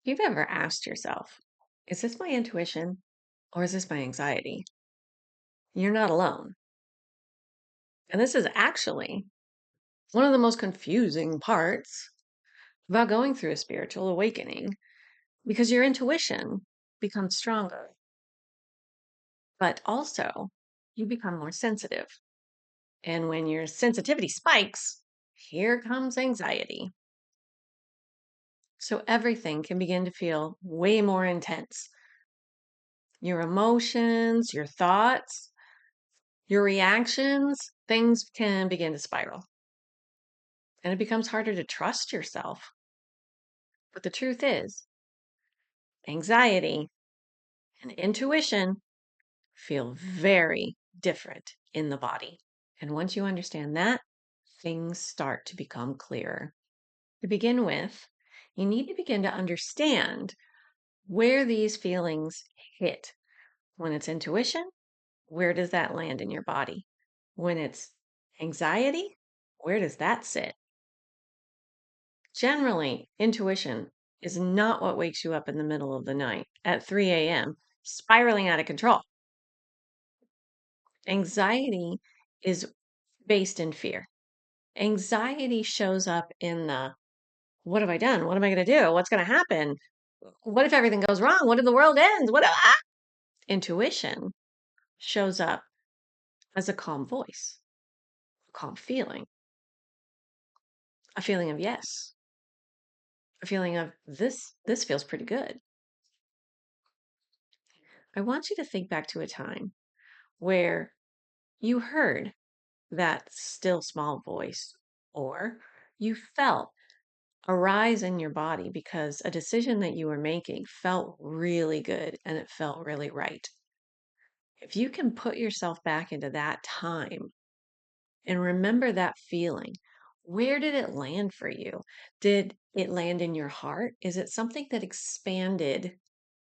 You've ever asked yourself, is this my intuition or is this my anxiety? You're not alone. And this is actually one of the most confusing parts about going through a spiritual awakening because your intuition becomes stronger, but also you become more sensitive. And when your sensitivity spikes, here comes anxiety. So everything can begin to feel way more intense. Your emotions, your thoughts, your reactions, things can begin to spiral and it becomes harder to trust yourself. But the truth is, anxiety and intuition feel very different in the body. And once you understand that, things start to become clearer. To begin with, you need to begin to understand where these feelings hit. When it's intuition, where does that land in your body? When it's anxiety, where does that sit? Generally, intuition is not what wakes you up in the middle of the night at 3 a.m., spiraling out of control. Anxiety is based in fear. Anxiety shows up in the what have I done? What am I going to do? What's going to happen? What if everything goes wrong? What if the world ends? Intuition shows up as a calm voice, a calm feeling, a feeling of yes, a feeling of this feels pretty good. I want you to think back to a time where you heard that still small voice, or you felt a rise in your body because a decision that you were making felt really good and it felt really right. If you can put yourself back into that time and remember that feeling, where did it land for you? Did it land in your heart? Is it something that expanded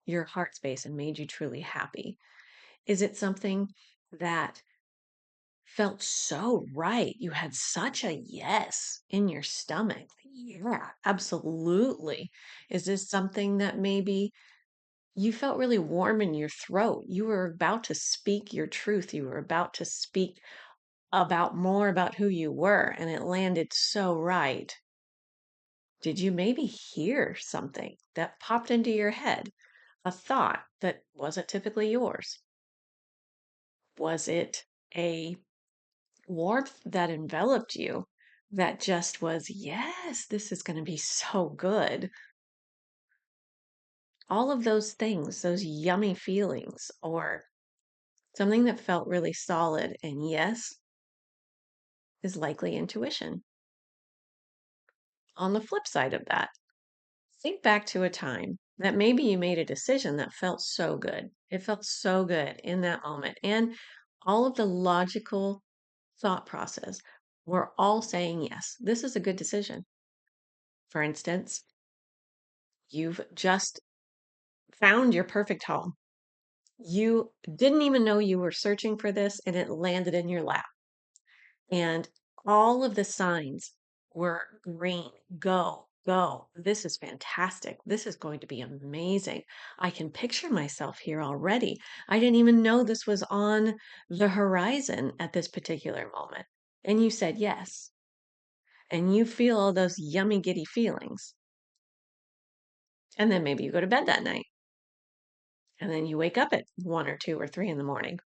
your heart space and made you truly happy? Is it something that felt so right. You had such a yes in your stomach. Yeah, absolutely. Is this something that maybe you felt really warm in your throat? You were about to speak your truth. You were about to speak about more about who you were, and it landed so right. Did you maybe hear something that popped into your head? A thought that wasn't typically yours? Was it a warmth that enveloped you that just was, yes, this is going to be so good. All of those things, those yummy feelings, or something that felt really solid and yes, is likely intuition. On the flip side of that, think back to a time that maybe you made a decision that felt so good. It felt so good in that moment. And all of the logical thought process were all saying, yes, this is a good decision. For instance, you've just found your perfect home. You didn't even know you were searching for this, and it landed in your lap. And all of the signs were green. Go, go. This is fantastic. This is going to be amazing. I can picture myself here already. I didn't even know this was on the horizon at this particular moment. And you said yes. And you feel all those yummy, giddy feelings. And then maybe you go to bed that night. And then you wake up at 1 or 2 or 3 in the morning,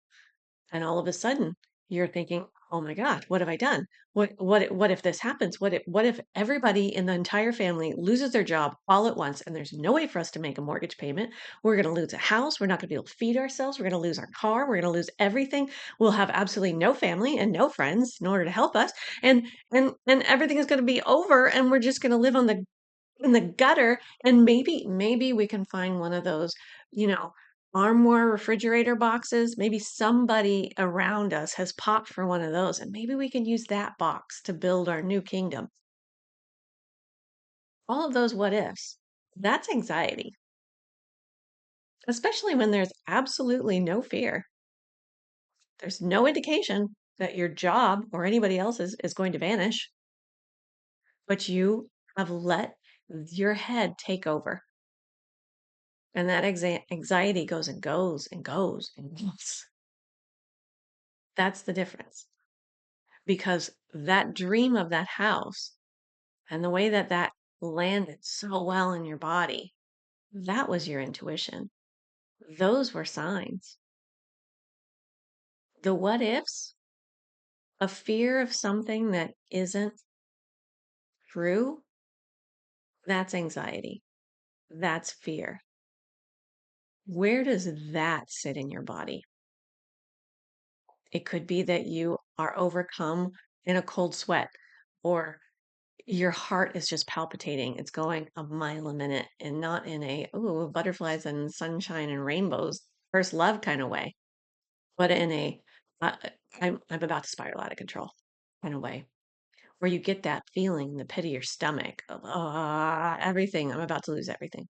and all of a sudden, you're thinking, "Oh my god, what have I done? What if this happens? What if everybody in the entire family loses their job all at once, and there's no way for us to make a mortgage payment? We're gonna lose a house, we're not gonna be able to feed ourselves, we're gonna lose our car, we're gonna lose everything. We'll have absolutely no family and no friends in order to help us, and everything is gonna be over, and we're just gonna live on the in the gutter, and maybe we can find one of those, you know, Armoire refrigerator boxes. Maybe somebody around us has popped for one of those, and maybe we can use that box to build our new kingdom. All of those what ifs. That's anxiety, especially when there's absolutely no fear. There's no indication that your job or anybody else's is going to vanish, but you have let your head take over. And that anxiety goes and goes and goes and goes. That's the difference. Because that dream of that house and the way that that landed so well in your body, that was your intuition. Those were signs. The what ifs, a fear of something that isn't true, that's anxiety. That's fear. Where does that sit in your body? It could be that you are overcome in a cold sweat, or your heart is just palpitating. It's going a mile a minute and not in a, ooh, butterflies and sunshine and rainbows, first love kind of way, but in a, uh, I'm about to spiral out of control kind of way, where you get that feeling in the pit of your stomach of, everything, I'm about to lose everything.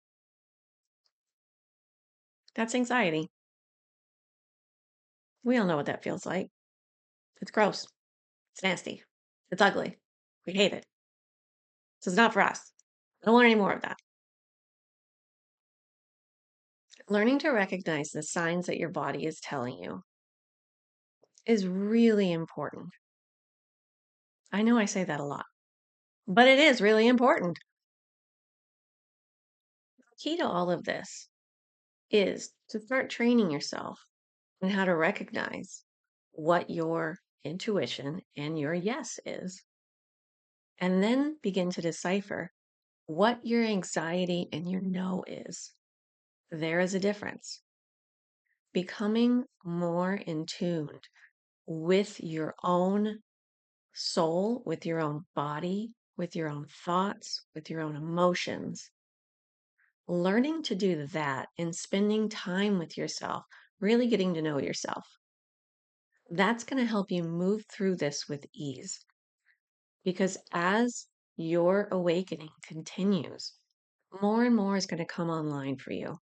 That's anxiety. We all know what that feels like. It's gross. It's nasty. It's ugly. We hate it. So it's not for us. I don't want any more of that. Learning to recognize the signs that your body is telling you is really important. I know I say that a lot, but it is really important. The key to all of this is to start training yourself in how to recognize what your intuition and your yes is, and then begin to decipher what your anxiety and your no is. There is a difference. Becoming more in tune with your own soul, with your own body, with your own thoughts, with your own emotions. Learning to do that and spending time with yourself, really getting to know yourself, that's going to help you move through this with ease. Because as your awakening continues, more and more is going to come online for you.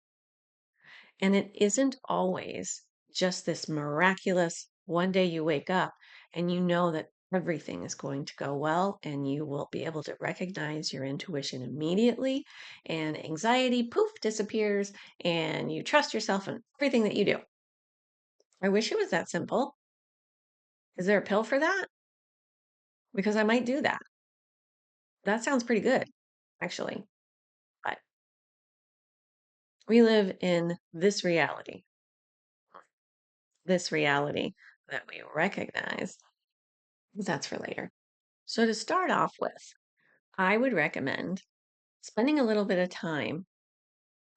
And it isn't always just this miraculous one day you wake up and you know that everything is going to go well and you will be able to recognize your intuition immediately and anxiety poof disappears and you trust yourself in everything that you do. I wish it was that simple. Is there a pill for that? Because I might do that. That sounds pretty good, actually. But we live in this reality that we recognize. That's for later. So, to start off with, I would recommend spending a little bit of time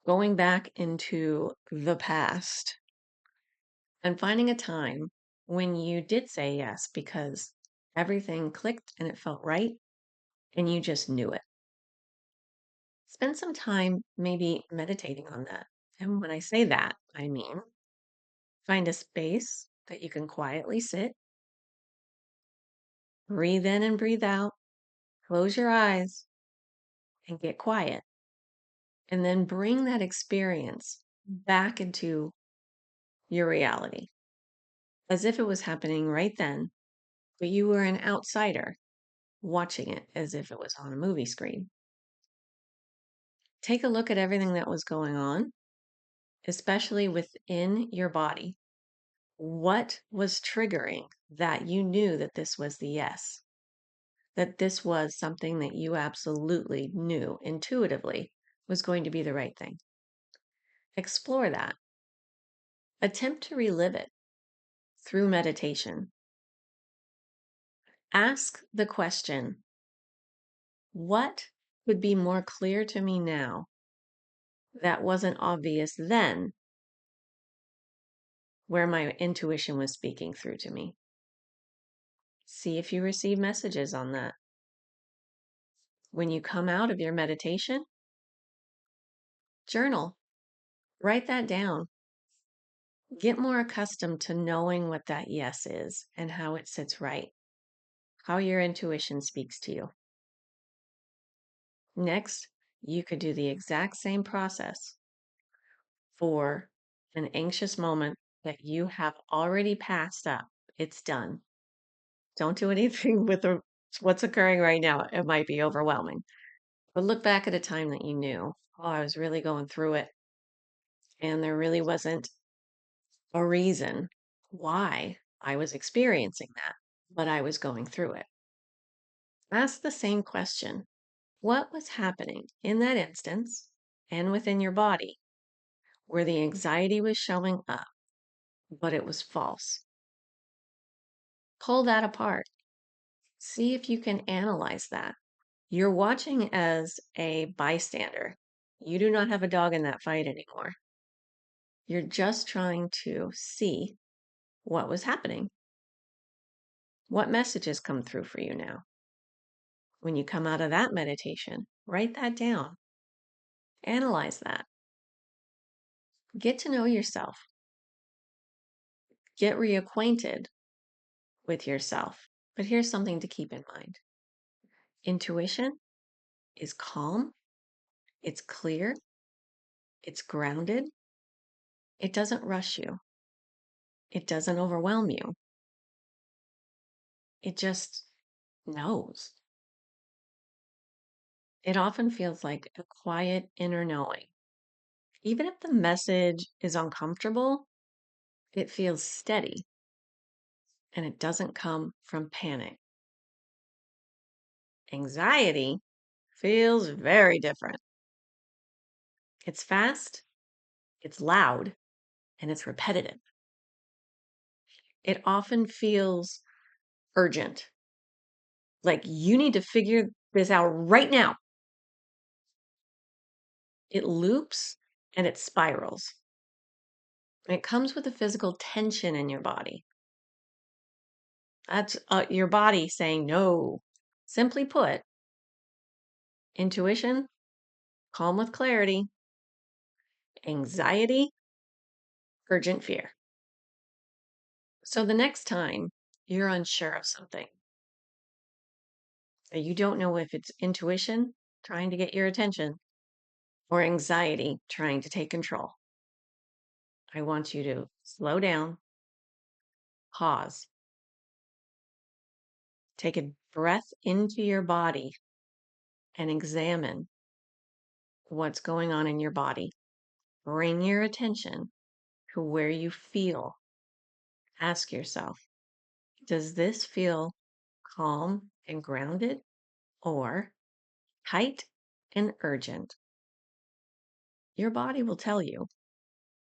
going back into the past and finding a time when you did say yes because everything clicked and it felt right and you just knew it. Spend some time maybe meditating on that. And when I say that, I mean find a space that you can quietly sit, breathe in and breathe out, close your eyes, and get quiet. And then bring that experience back into your reality as if it was happening right then, but you were an outsider watching it as if it was on a movie screen. Take a look at everything that was going on, especially within your body. What was triggering that you knew that this was the yes, that this was something that you absolutely knew intuitively was going to be the right thing? Explore that. Attempt to relive it through meditation. Ask the question, what would be more clear to me now that wasn't obvious then, where my intuition was speaking through to me? See if you receive messages on that. When you come out of your meditation, journal, write that down. Get more accustomed to knowing what that yes is and how it sits right, how your intuition speaks to you. Next, you could do the exact same process for an anxious moment that you have already passed up. It's done. Don't do anything with what's occurring right now. It might be overwhelming. But look back at a time that you knew, oh, I was really going through it. and there really wasn't a reason why I was experiencing that, but I was going through it. Ask the same question. What was happening in that instance and within your body where the anxiety was showing up, but it was false? Pull that apart. See if you can analyze that. You're watching as a bystander. You do not have a dog in that fight anymore. You're just trying to see what was happening. What messages come through for you now? When you come out of that meditation, write that down. Analyze that. Get to know yourself. Get reacquainted with yourself. But here's something to keep in mind. Intuition is calm, it's clear, it's grounded. It doesn't rush you. It doesn't overwhelm you. It just knows. It often feels like a quiet inner knowing. Even if the message is uncomfortable, it feels steady and it doesn't come from panic. Anxiety feels very different. It's fast, it's loud, and it's repetitive. It often feels urgent, like you need to figure this out right now. It loops and it spirals. And it comes with a physical tension in your body. That's your body saying no. Simply put, intuition, calm with clarity, anxiety, urgent fear. So the next time you're unsure of something, that you don't know if it's intuition trying to get your attention or anxiety trying to take control, I want you to slow down, pause, take a breath into your body and examine what's going on in your body. Bring your attention to where you feel. Ask yourself, does this feel calm and grounded or tight and urgent? Your body will tell you.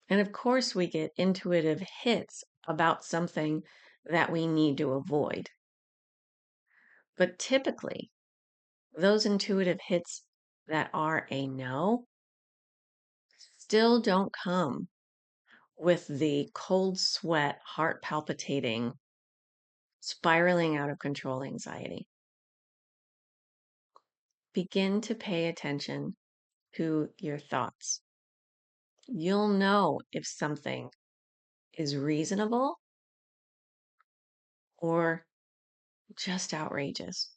And of course, we get intuitive hits about something that we need to avoid. But typically, those intuitive hits that are a no still don't come with the cold sweat, heart palpitating, spiraling out of control anxiety. Begin to pay attention to your thoughts. You'll know if something is reasonable or just outrageous.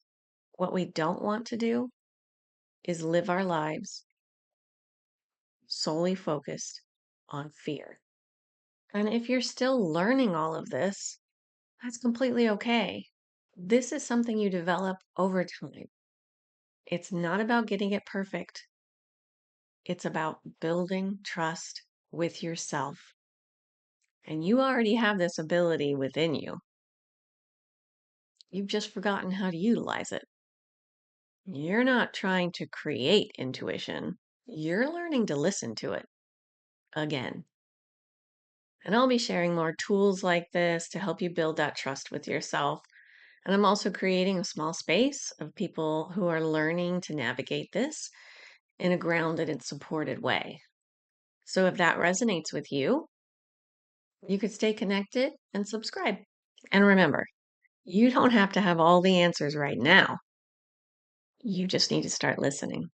What we don't want to do is live our lives solely focused on fear. And if you're still learning all of this, that's completely okay. This is something you develop over time. It's not about getting it perfect. It's about building trust with yourself. And you already have this ability within you. You've just forgotten how to utilize it. You're not trying to create intuition. You're learning to listen to it again. And I'll be sharing more tools like this to help you build that trust with yourself. And I'm also creating a small space of people who are learning to navigate this in a grounded and supported way. So if that resonates with you, you could stay connected and subscribe. And remember, you don't have to have all the answers right now. You just need to start listening.